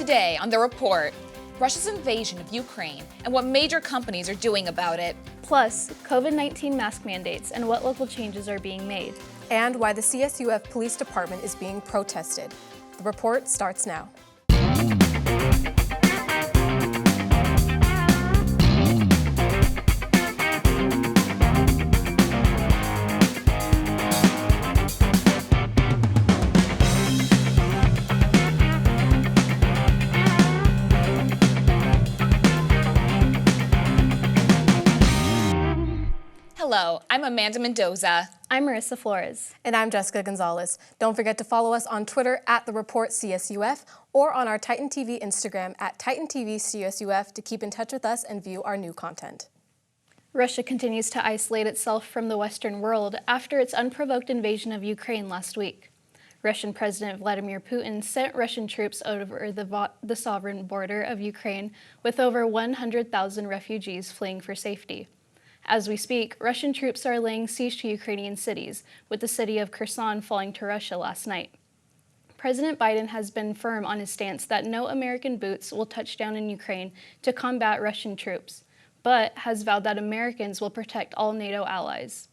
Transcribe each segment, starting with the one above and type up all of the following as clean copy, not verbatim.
Today on The Report, Russia's invasion of Ukraine and what major companies are doing about it. Plus, COVID-19 mask mandates and what local changes are being made. And why the CSUF Police Department is being protested. The report starts now. Hello, I'm Amanda Mendoza. I'm Marisa Flores. And I'm Jessica Gonzales. Don't forget to follow us on Twitter at The Report CSUF or on our Titan TV Instagram at Titan TV CSUF to keep in touch with us and view our new content. Russia continues to isolate itself from the Western world after its unprovoked invasion of Ukraine last week. Russian President Vladimir Putin sent Russian troops over the sovereign border of Ukraine with over 100,000 refugees fleeing for safety. As we speak, Russian troops are laying siege to Ukrainian cities, with the city of Kherson falling to Russia last night. President Biden has been firm on his stance that no American boots will touch down in Ukraine to combat Russian troops, but has vowed that Americans will protect all NATO allies.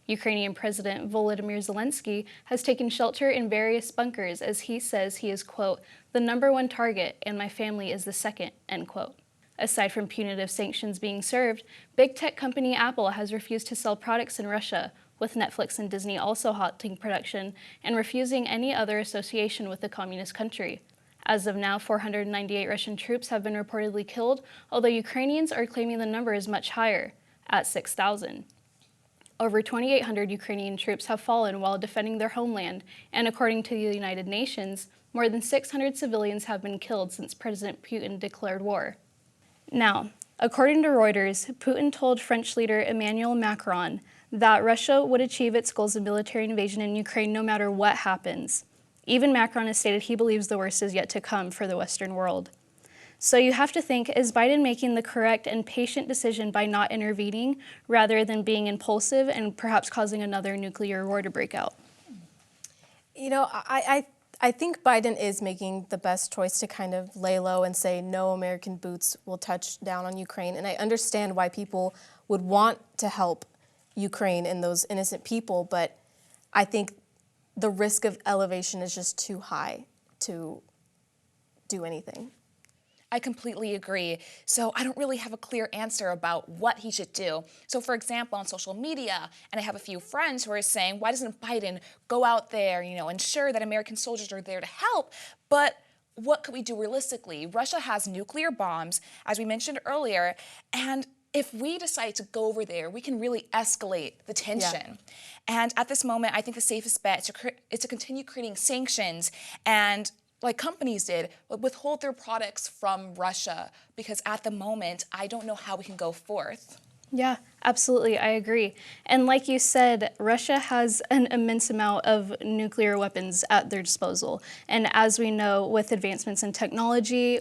Ukrainian President Volodymyr Zelensky has taken shelter in various bunkers as he says he is, quote, the #1 target and my family is the second, end quote. Aside from punitive sanctions being served, big tech company Apple has refused to sell products in Russia, with Netflix and Disney also halting production and refusing any other association with the communist country. As of now, 498 Russian troops have been reportedly killed, although Ukrainians are claiming the number is much higher, at 6,000. Over 2,800 Ukrainian troops have fallen while defending their homeland, and according to the United Nations, more than 600 civilians have been killed since President Putin declared war. Now, according to Reuters, Putin told French leader Emmanuel Macron that Russia would achieve its goals of military invasion in Ukraine no matter what happens. Even Macron has stated he believes the worst is yet to come for the Western world. So you have to think, is Biden making the correct and patient decision by not intervening rather than being impulsive and perhaps causing another nuclear war to break out? You know, I think Biden is making the best choice to kind of lay low and say no American boots will touch down on Ukraine. And I understand why people would want to help Ukraine and those innocent people, but I think the risk of elevation is just too high to do anything. I completely agree. So I don't really have a clear answer about what he should do. So for example, on social media, and I have a few friends who are saying, why doesn't Biden go out there, ensure that American soldiers are there to help? But what could we do realistically? Russia has nuclear bombs, as we mentioned earlier, and if we decide to go over there, we can really escalate the tension. Yeah. And at this moment, I think the safest bet is to continue creating sanctions and, like companies did, withhold their products from Russia, because at the moment, I don't know how we can go forth. Yeah, absolutely, I agree. And like you said, Russia has an immense amount of nuclear weapons at their disposal. And as we know, with advancements in technology,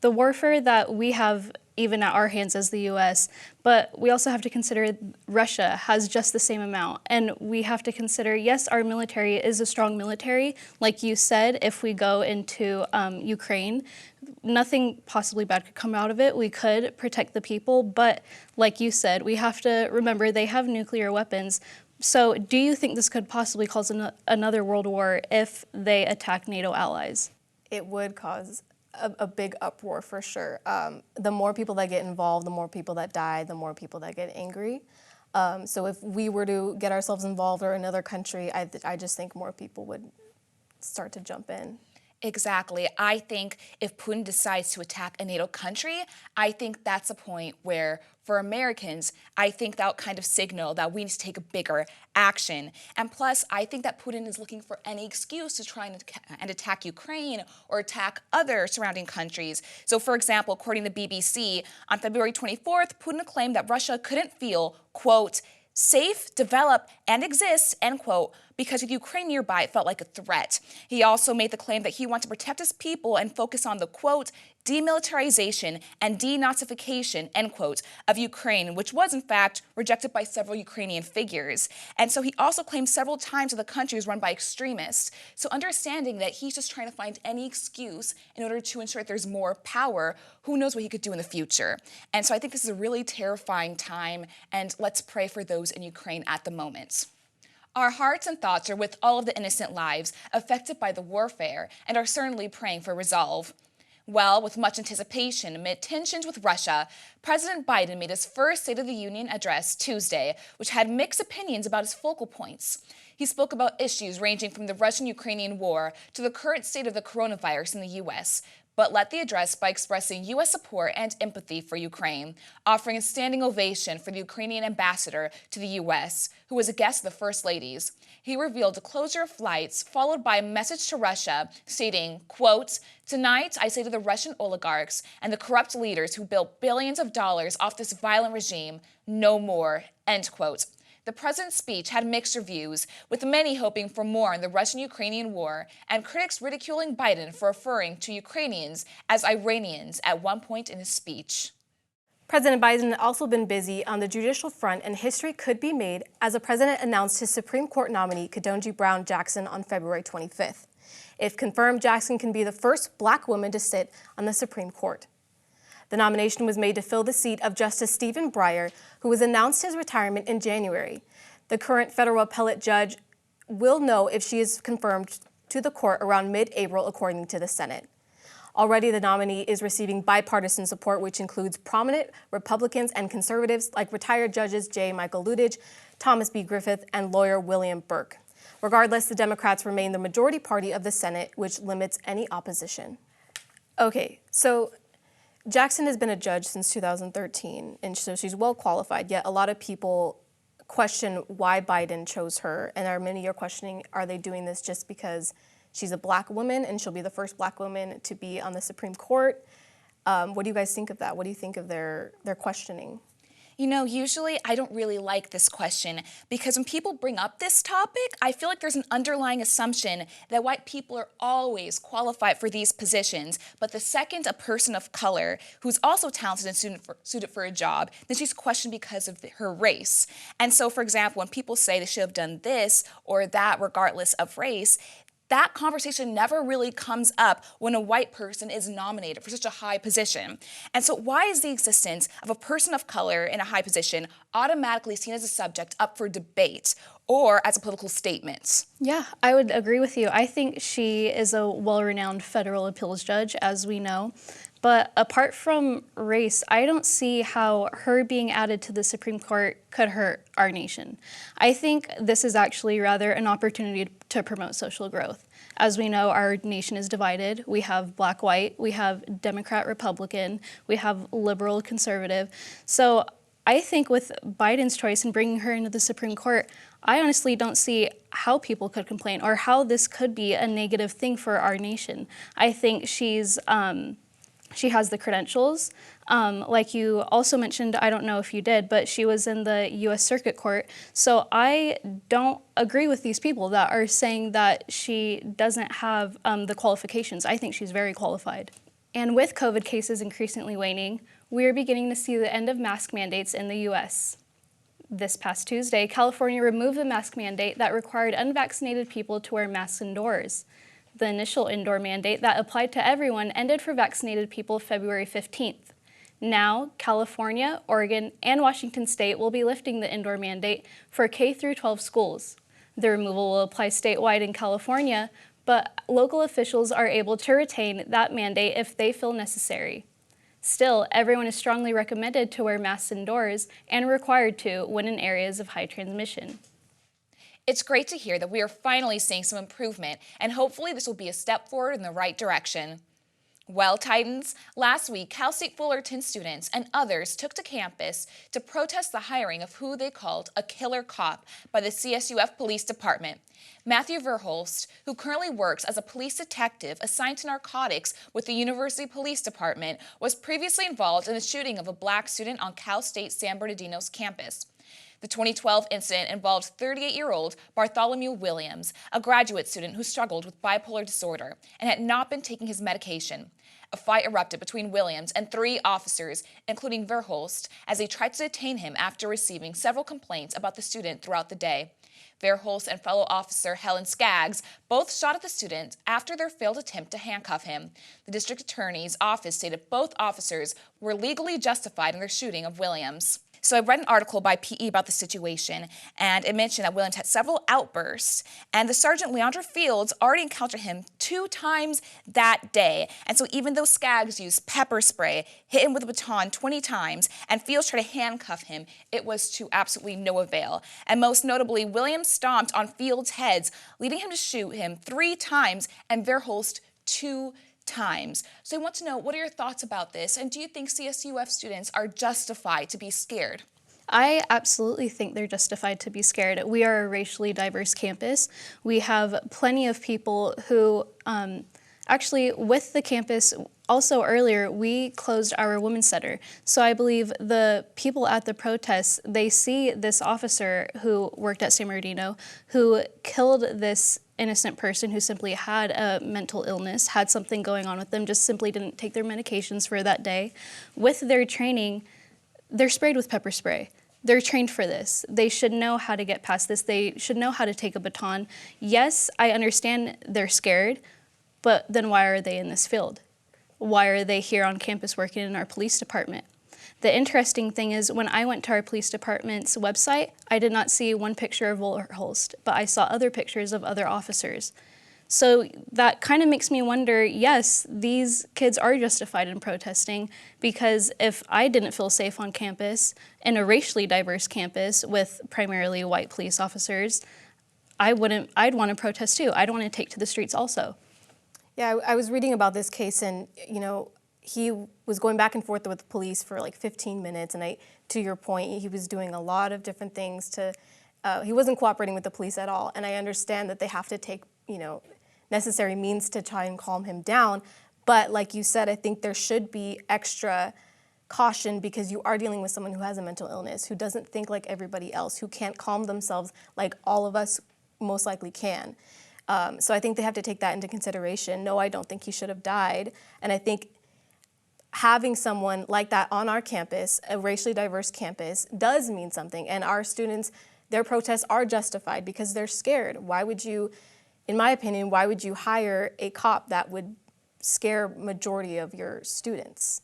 the warfare that we have even at our hands as the U.S., but we also have to consider Russia has just the same amount. And we have to consider, yes, our military is a strong military. Like you said, if we go into Ukraine, nothing possibly bad could come out of it. We could protect the people, but like you said, we have to remember they have nuclear weapons. So do you think this could possibly cause another world war if they attack NATO allies? It would cause a big uproar for sure. The more people that get involved, the more people that die, the more people that get angry. So if we were to get ourselves involved or another country, I just think more people would start to jump in. Exactly. I think if Putin decides to attack a NATO country, I think that's a point where, for Americans, I think that would kind of signal that we need to take a bigger action. And plus, I think that Putin is looking for any excuse to try and attack Ukraine or attack other surrounding countries. So, for example, according to BBC, on February 24th, Putin claimed that Russia couldn't feel, quote, safe, develop, and exist, end quote, because with Ukraine nearby, it felt like a threat. He also made the claim that he wanted to protect his people and focus on the, quote, demilitarization and denazification, end quote, of Ukraine, which was in fact rejected by several Ukrainian figures. And so he also claimed several times that the country is run by extremists. So understanding that he's just trying to find any excuse in order to ensure that there's more power, who knows what he could do in the future. And so I think this is a really terrifying time, and let's pray for those in Ukraine at the moment. Our hearts and thoughts are with all of the innocent lives affected by the warfare and are certainly praying for resolve. Well, with much anticipation amid tensions with Russia, President Biden made his first State of the Union address Tuesday, which had mixed opinions about his focal points. He spoke about issues ranging from the Russian-Ukrainian war to the current state of the coronavirus in the U.S., but led the address by expressing U.S. support and empathy for Ukraine, offering a standing ovation for the Ukrainian ambassador to the U.S., who was a guest of the First Ladies. He revealed the closure of flights, followed by a message to Russia, stating, quote, "Tonight, I say to the Russian oligarchs and the corrupt leaders who built billions of dollars off this violent regime, no more," end quote. The president's speech had mixed reviews, with many hoping for more on the Russian-Ukrainian war, and critics ridiculing Biden for referring to Ukrainians as Iranians at one point in his speech. President Biden has also been busy on the judicial front, and history could be made as the president announced his Supreme Court nominee, Ketanji Brown Jackson, on February 25th. If confirmed, Jackson can be the first Black woman to sit on the Supreme Court. The nomination was made to fill the seat of Justice Stephen Breyer, who has announced his retirement in January. The current federal appellate judge will know if she is confirmed to the court around mid-April, according to the Senate. Already, the nominee is receiving bipartisan support, which includes prominent Republicans and conservatives like retired judges J. Michael Luttig, Thomas B. Griffith, and lawyer William Burke. Regardless, the Democrats remain the majority party of the Senate, which limits any opposition. Okay, so Jackson has been a judge since 2013, and so she's well qualified, yet a lot of people question why Biden chose her, and many are questioning, are they doing this just because she's a Black woman and she'll be the first Black woman to be on the Supreme Court? What do you guys think of that? What do you think of their questioning? You know, usually I don't really like this question because when people bring up this topic, I feel like there's an underlying assumption that white people are always qualified for these positions, but the second a person of color who's also talented and suited for a job, then she's questioned because of her race. And so, for example, when people say they should have done this or that regardless of race, that conversation never really comes up when a white person is nominated for such a high position. And so why is the existence of a person of color in a high position automatically seen as a subject up for debate or as a political statement? Yeah, I would agree with you. I think she is a well-renowned federal appeals judge, as we know. But apart from race, I don't see how her being added to the Supreme Court could hurt our nation. I think this is actually rather an opportunity to promote social growth. As we know, our nation is divided. We have Black-white, we have Democrat-Republican, we have liberal-conservative. So I think with Biden's choice in bringing her into the Supreme Court, I honestly don't see how people could complain or how this could be a negative thing for our nation. I think she has the credentials. Like you also mentioned, I don't know if you did, but she was in the U.S. Circuit Court. So I don't agree with these people that are saying that she doesn't have the qualifications. I think she's very qualified. And with COVID cases increasingly waning, we are beginning to see the end of mask mandates in the U.S. This past Tuesday, California removed the mask mandate that required unvaccinated people to wear masks indoors. The initial indoor mandate that applied to everyone ended for vaccinated people February 15th. Now, California, Oregon, and Washington State will be lifting the indoor mandate for K-12 schools. The removal will apply statewide in California, but local officials are able to retain that mandate if they feel necessary. Still, everyone is strongly recommended to wear masks indoors and required to when in areas of high transmission. It's great to hear that we are finally seeing some improvement, and hopefully this will be a step forward in the right direction. Well, Titans, last week, Cal State Fullerton students and others took to campus to protest the hiring of who they called a killer cop by the CSUF Police Department. Matthew Verholst, who currently works as a police detective assigned to narcotics with the University Police Department, was previously involved in the shooting of a Black student on Cal State San Bernardino's campus. The 2012 incident involved 38-year-old Bartholomew Williams, a graduate student who struggled with bipolar disorder and had not been taking his medication. A fight erupted between Williams and 3 officers, including Verhulst, as they tried to detain him after receiving several complaints about the student throughout the day. Verhulst and fellow officer Helen Skaggs both shot at the student after their failed attempt to handcuff him. The district attorney's office stated both officers were legally justified in their shooting of Williams. So I read an article by PE about the situation, and it mentioned that Williams had several outbursts, and the Sergeant Leandra Fields already encountered him 2 times that day. And so even though Skaggs used pepper spray, hit him with a baton 20 times, and Fields tried to handcuff him, it was to absolutely no avail. And most notably, Williams stomped on Fields' heads, leading him to shoot him 3 times, and Verhulst 2 times. So I want to know, what are your thoughts about this? And do you think CSUF students are justified to be scared? I absolutely think they're justified to be scared. We are a racially diverse campus. We have plenty of people who, actually with the campus, also earlier, we closed our women's center. So I believe the people at the protests, they see this officer who worked at San Bernardino, who killed this innocent person who simply had a mental illness, had something going on with them, just simply didn't take their medications for that day. With their training, they're sprayed with pepper spray. They're trained for this. They should know how to get past this. They should know how to take a baton. Yes, I understand they're scared, but then why are they in this field? Why are they here on campus working in our police department? The interesting thing is, when I went to our police department's website, I did not see one picture of Verhulst, but I saw other pictures of other officers. So that kind of makes me wonder, yes, these kids are justified in protesting, because if I didn't feel safe on campus, in a racially diverse campus with primarily white police officers, I'd want to protest too. I'd want to take to the streets also. Yeah, I was reading about this case, and he was going back and forth with the police for like 15 minutes, and to your point, he was doing a lot of different things he wasn't cooperating with the police at all, and I understand that they have to take, necessary means to try and calm him down, but like you said, I think there should be extra caution, because you are dealing with someone who has a mental illness, who doesn't think like everybody else, who can't calm themselves like all of us most likely can. So I think they have to take that into consideration. No, I don't think he should have died, and I think having someone like that on our campus, a racially diverse campus, does mean something. And our students, their protests are justified because they're scared. Why would you, in my opinion, why would you hire a cop that would scare majority of your students?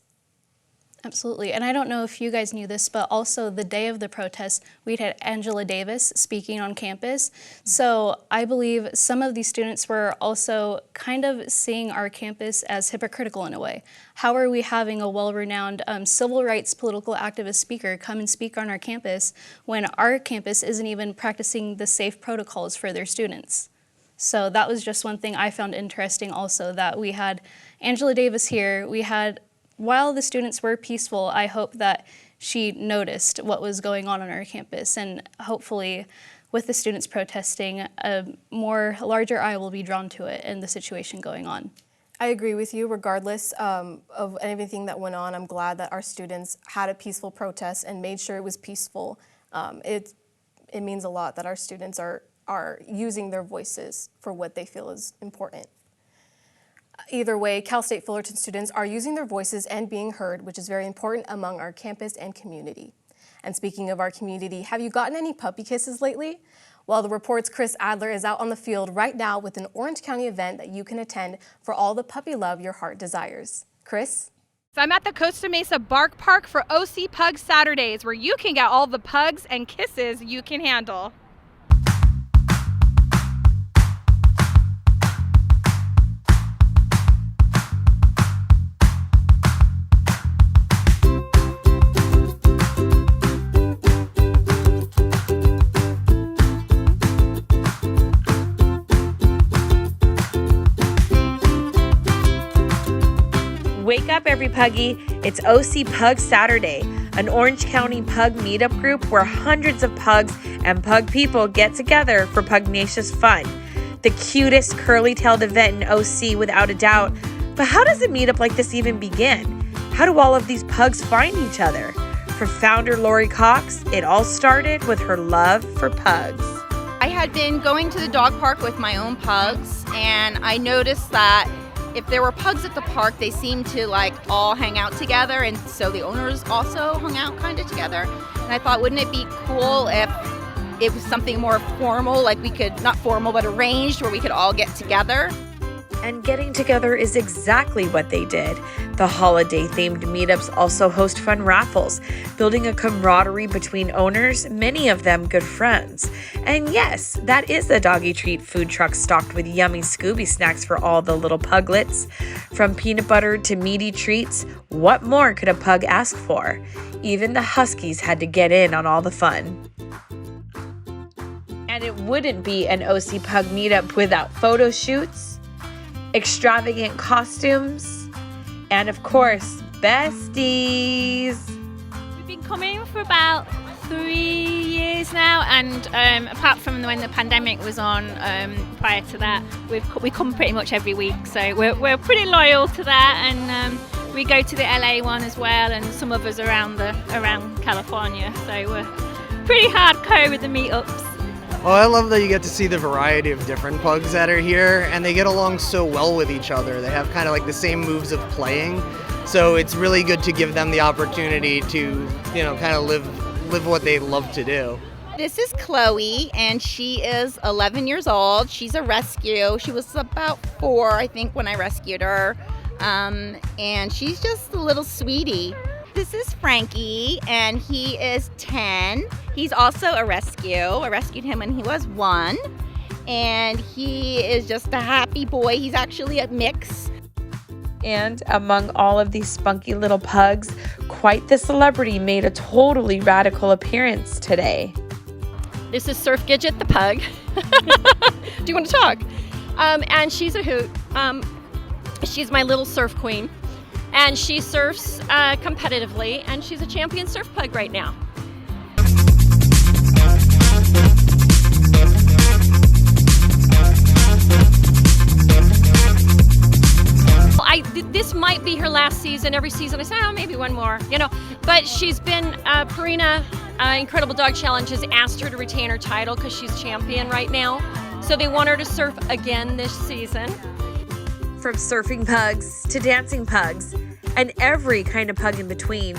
Absolutely, and I don't know if you guys knew this, but also the day of the protest, we had Angela Davis speaking on campus. So I believe some of these students were also kind of seeing our campus as hypocritical in a way. How are we having a well-renowned civil rights political activist speaker come and speak on our campus when our campus isn't even practicing the safe protocols for their students? So that was just one thing I found interesting also, that we had Angela Davis here, while the students were peaceful, I hope that she noticed what was going on our campus, and hopefully with the students protesting, a larger eye will be drawn to it and the situation going on. I agree with you. Regardless of anything that went on, I'm glad that our students had a peaceful protest and made sure it was peaceful. It means a lot that our students are using their voices for what they feel is important. Either way, Cal State Fullerton students are using their voices and being heard, which is very important among our campus and community. And speaking of our community, have you gotten any puppy kisses lately? Well, the Report's Chris Adler is out on the field right now with an Orange County event that you can attend for all the puppy love your heart desires. Chris? So I'm at the Costa Mesa Bark Park for OC Pug Saturdays, where you can get all the pugs and kisses you can handle. Wake up, every puggy. It's OC Pug Saturday, an Orange County pug meetup group where hundreds of pugs and pug people get together for pugnacious fun. The cutest curly-tailed event in OC without a doubt. But how does a meetup like this even begin? How do all of these pugs find each other? for founder Lori Cox, it all started with her love for pugs. I had been going to the dog park with my own pugs, and I noticed that if there were pugs at the park, they seemed to like all hang out together, and so the owners also hung out kind of together. And I thought, wouldn't it be cool if it was something more formal, like we could, not formal, but arranged, where we could all get together? And getting together is exactly what they did. The holiday-themed meetups also host fun raffles, building a camaraderie between owners, many of them good friends. And yes, that is the doggy treat food truck stocked with yummy Scooby snacks for all the little puglets. From peanut butter to meaty treats, what more could a pug ask for? Even the huskies had to get in on all the fun. And it wouldn't be an OC Pug meetup without photo shoots, extravagant costumes, and of course, besties. We've been coming for about 3 years now, and apart from when the pandemic was on, prior to that, we come pretty much every week. So we're pretty loyal to that, and we go to the LA one as well, and some of us around California. So we're pretty hardcore with the meetups. Well, I love that you get to see the variety of different pugs that are here, and they get along so well with each other. They have kind of like the same moves of playing, so it's really good to give them the opportunity to, kind of live what they love to do. This is Chloe, and she is 11 years old. She's a rescue. She was about 4, I think, when I rescued her, and she's just a little sweetie. This is Frankie, and he is 10. He's also a rescue. I rescued him when he was 1, and he is just a happy boy. He's actually a mix. And among all of these spunky little pugs, quite the celebrity made a totally radical appearance today. This is Surf Gidget the pug. Do you want to talk? And she's a hoot. She's my little surf queen. And she surfs competitively, and she's a champion surf pug right now. This might be her last season. Every season I say, maybe one more, But she's been, Purina Incredible Dog Challenge has asked her to retain her title because she's champion right now. So they want her to surf again this season. From surfing pugs to dancing pugs and every kind of pug in between,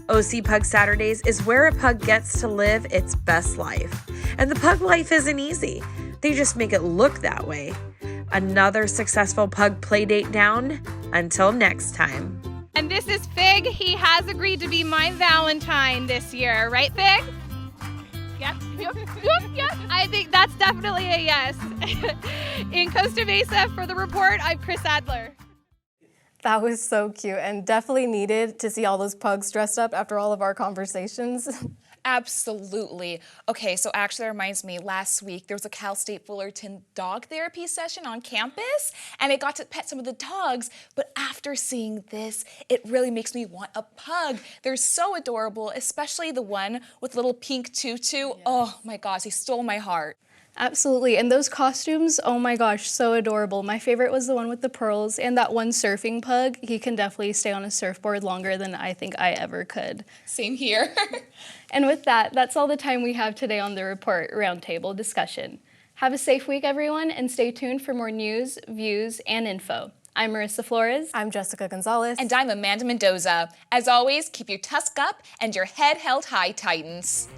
OC Pug Saturdays is where a pug gets to live its best life. And the pug life isn't easy. They just make it look that way. Another successful pug playdate down. Until next time. And this is Fig. He has agreed to be my Valentine this year, right, Fig? Yep. I think that's definitely a yes. In Costa Mesa for the report, I'm Chris Adler. That was so cute and definitely needed to see all those pugs dressed up after all of our conversations. Absolutely. Okay, so actually that reminds me, last week there was a Cal State Fullerton dog therapy session on campus, and I got to pet some of the dogs, but after seeing this, it really makes me want a pug. They're so adorable, especially the one with little pink tutu. Yeah. Oh my gosh, he stole my heart. Absolutely, and those costumes, oh my gosh, so adorable. My favorite was the one with the pearls, and that one surfing pug. He can definitely stay on a surfboard longer than I think I ever could. Same here. And with that, that's all the time we have today on the Report Roundtable discussion. Have a safe week, everyone, and stay tuned for more news, views, and info. I'm Marisa Flores. I'm Jessica Gonzales. And I'm Amanda Mendoza. As always, keep your tusk up and your head held high, Titans.